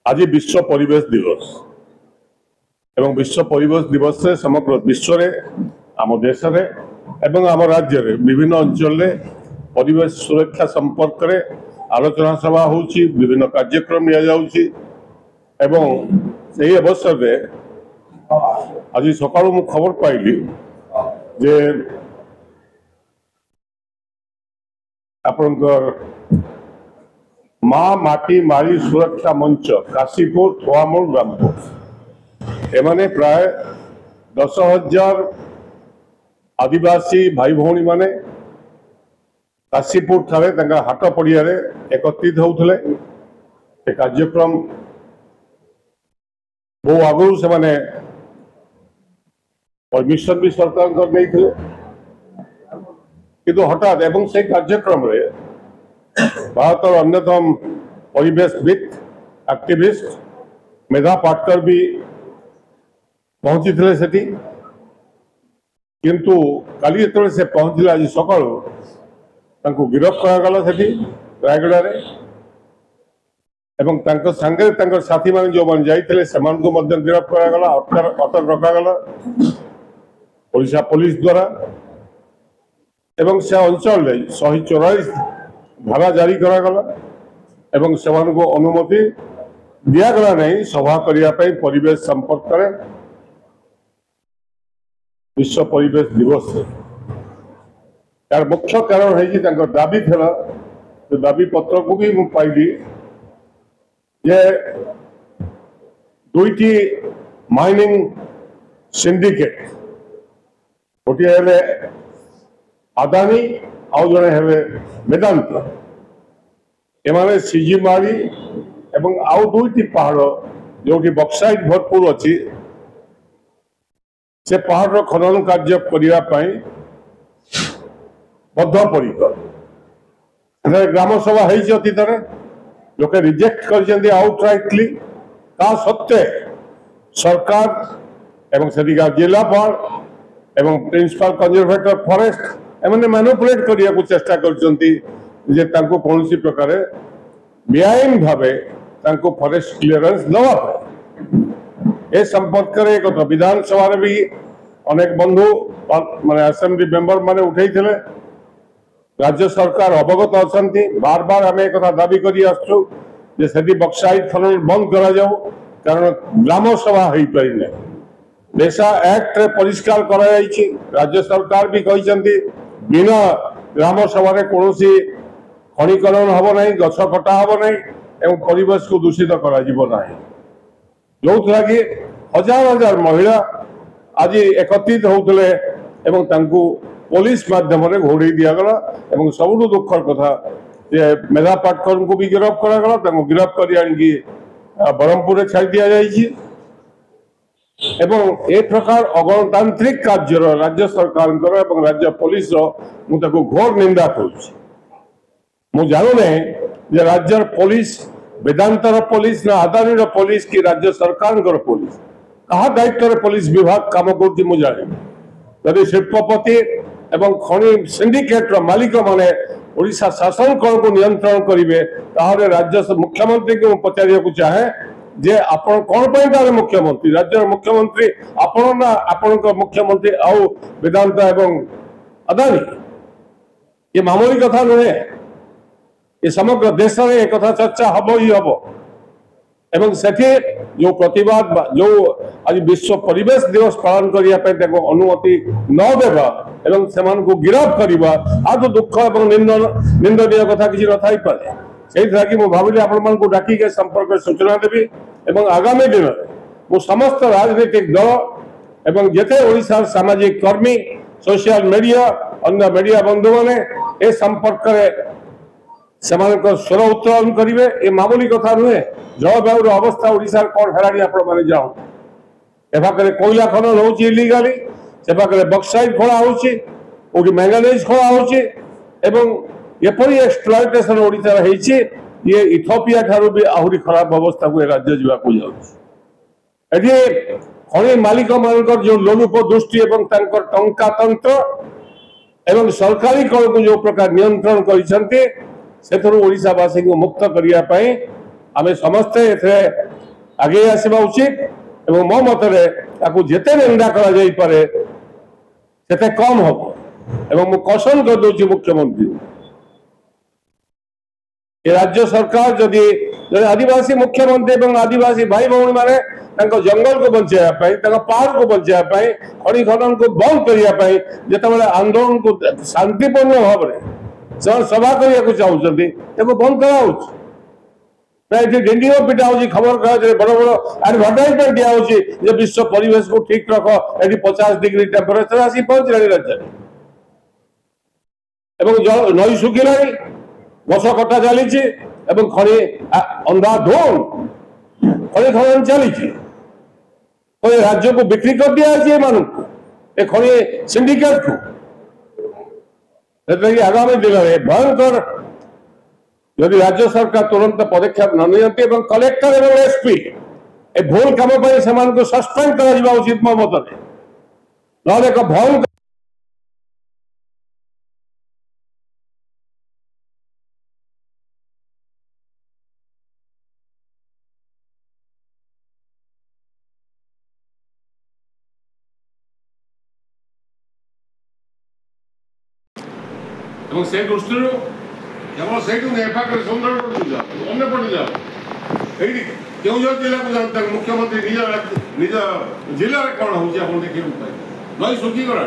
आज विश्व परिवेश दिवस एवं विश्व परिवेश दिवस से समग्र विश्व आम देश एवं आम राज्य विभिन्न अंचल परिवेश सुरक्षा संपर्क में आलोचना सभा होची विभिन्न कार्यक्रम लिया जाउची एवं सही अवसर में आज सकाळ मु खबर पाइली जे आपनकर माँ माटी मारी सुरक्षा मंच काशीपुर थोआमूल रामपुर एमाने प्राय 10,000 आदिवासी भाई भौणी माने काशीपुर ठारे हाट पड़िया एकत्रित होते कार्यक्रम बहु आगु से माने परमिशन भी सरकार नहीं किंतु हठात एवं से कार्यक्रम रे भारत अन्यतम परिवेशविद एक्टिविस्ट मेधा पाटकर भी पहुंची थे सेठी किंतु काली जो से पहुंचले आज सका गिरफ करागला सेठी रायगड़ा रे एवं तांको संगे तांको साथी माने जो मन जाइथिले समान को मध्य गिरफ करागला अटक रखागला ओडिशा पुलिस द्वारा एवं से अंचल 144 धारा जारी करागला एवं समान को अनुमति दिगला नहीं सभा करने परिवेश संपर्क करे विश्व परिवेश दिवस यार मुख्य कारण है दाबी थी तो दाबी पत्र को भी मुझे पाइली जे दुईटी माइनिंग सिंडिकेट गोटे हेले अदानी आउ जड़े हेले वेदांत एमाने सिजिमारी एवं आउ दुईटी पहाड़ जो बक्साइट भरपूर अच्छी से पहाड़ खनन कार्य करने बद्धपरिकर ग्राम सभा अतीत लोक रिजेक्ट कर आउटराइटली ता सत्वे सरकार एवं सेठिका जिलापाल एवं प्रिंसिपल कंजर्वेटर फॉरेस्ट एमने मैनिपुलेट करने को चेष्टा कर कौन प्रकार बेआईन भावे फॉरेस्ट क्लीयरेंस दवा ए संपर्क में एक विधानसभा भी अनेक बंधु माने असेंबली मेंबर माने उठे राज्य सरकार अवगत अच्छा बार बार आम एक दाबी कर बक्साइट खनन बंद करा जाऊ कारण ग्राम सभा हो पारे देशा एक्ट रे परिष्कार करा राज्य सरकार भी कहते बिना ग्राम सभा कौन खनिकरण हम ना गछ कटा हम ना एवं परिवेश को दूषित करा जो लगी हजार हजार महिला आज एकत्रित होते एवं पुलिस माध्यम घोड़े दिगला एवं सबुठ दुखर कथा मेधा पाटकर को भी गिरफ करागला गिरफ कर ब्रह्मपुर छाड़ दि जाए एवं ए प्रकार अगणतांत्रिक कार्य राज्य सरकार राज्य पुलिस मुझे घोर निंदा करुँ जानुना राज्य पुलिस वेदांतर पुलिस ना अदानी पुलिस कि राज्य सरकार पुलिस कहा दायित्व पुलिस विभाग काम कर शिल्पपति एवं खनि सिंडिकेट मालिक माने ओडिशा शासन कल को नियंत्रण करेंगे ताहले राज्य मुख्यमंत्री को पचार चाहे जे आपण कौन तार मुख्यमंत्री राज्य मुख्यमंत्री आपण ना आपण मुख्यमंत्री आउ वेदांत एवं अदानी ये मामूली कथा नुहे ये समग्र देश में एक चर्चा हम ही हम एवं सेठी जो प्रतिवाद जो आज विश्व परिवेश दिवस पालन करने अनुमति न देवा एवं सेमान को गिरफ करवा आज दुख और निंदनीय कथा किसी न थी पारे से भाविली आपण डाक संपर्क सूचना देवी एवं आगामी दिन में समस्त राजनीतिक दल एवं जेते ओडिशा सामाजिक कर्मी सोशल मीडिया अन्य मीडिया बंधु मैंने ए संपर्क स्वर उत्तोलन करेंगे ये मामूली कथा नुहे जलवायु अवस्था ओडिशा कौन है आप जाओ एपाखे कोयला खनन हो इलिगाली से पाखे बक्साइट खोला हो मैंगानीज खोला होपरी एक्सप्लॉयटेशन ओडिशा ये इथियोपिया ठारू भी आहरी खराब अवस्था को राज्य जावाक जाए खनि मालिक मान जो लोलुप दृष्टि एवं टंका तंत्र एवं सरकारी कल को जो प्रकार नियंत्रण कर ओडिशावासी को मुक्त करने आम समस्ते आगे आसवा उचित एवं मो मतरे ताकू जेते निंदा करा जाई पारे सेते कम हम एवं मु कसम कर दूची मुख्यमंत्री ये राज्य सरकार जदि आदिवासी मुख्यमंत्री एवं आदिवासी भाई भौणी माने जंगल को बचाई पहाड़ को बचाई खड़ी खनन को बंद करने जिते आंदोलन को शांतिपूर्ण भाव में सभा करने को चाहते बंद करा डेंडिंग पिटा हो खबर कागज बड़ बड़ एडभर्टाइजमेंट दिया विश्व परिवेश को ठीक रख ये 50 डिग्री टेम्परेचर आसी पहुंचला राज्य नई सुखिला गछ कटा चली खड़ी अंधाधुन खड़ी खनन चली राज्य को बिक्री कर दिया खड़ी सिंडिकेट को आगामी दिन में भयंकर यदि राज्य सरकार तुरंत पदक्षेप न नियंती कलेक्टर और एसपी ए भूल कम पर सस्पेंड करा उचित मो मत ना एक भयंकर से दृष्टि केवल से सुंदरगढ़ जाओ अन्य पटे जाओ ये केउझर जिला को जानता मुख्यमंत्री निज जिले में कौन हो देखिए नई सुखीगला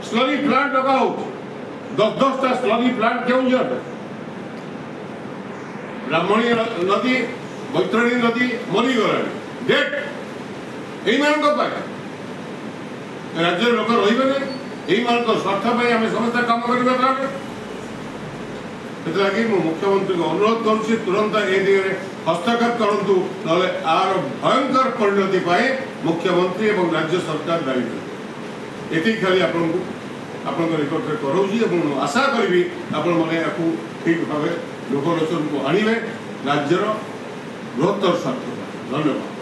स्लरी प्लांट लगा हो 10-10टा स्लरी प्लांट केउझर ब्राह्मणी नदी बैतरणी नदी मरीगला डेट यही राज्य लोक रही स्वार्थ आम समस्त कम करवा मुख्यमंत्री को अनुरोध करुच्ची तुरंत ए दिगरे हस्तक्षेप करूँ ना आर भयंकर परिणति मुख्यमंत्री और राज्य सरकार दायी ये खाली आपण निकट में आशा करी आपण मैंने ठीक भाव लोकलोचन को आणवे राज्यर बृहत्तर स्वार्थ धन्यवाद।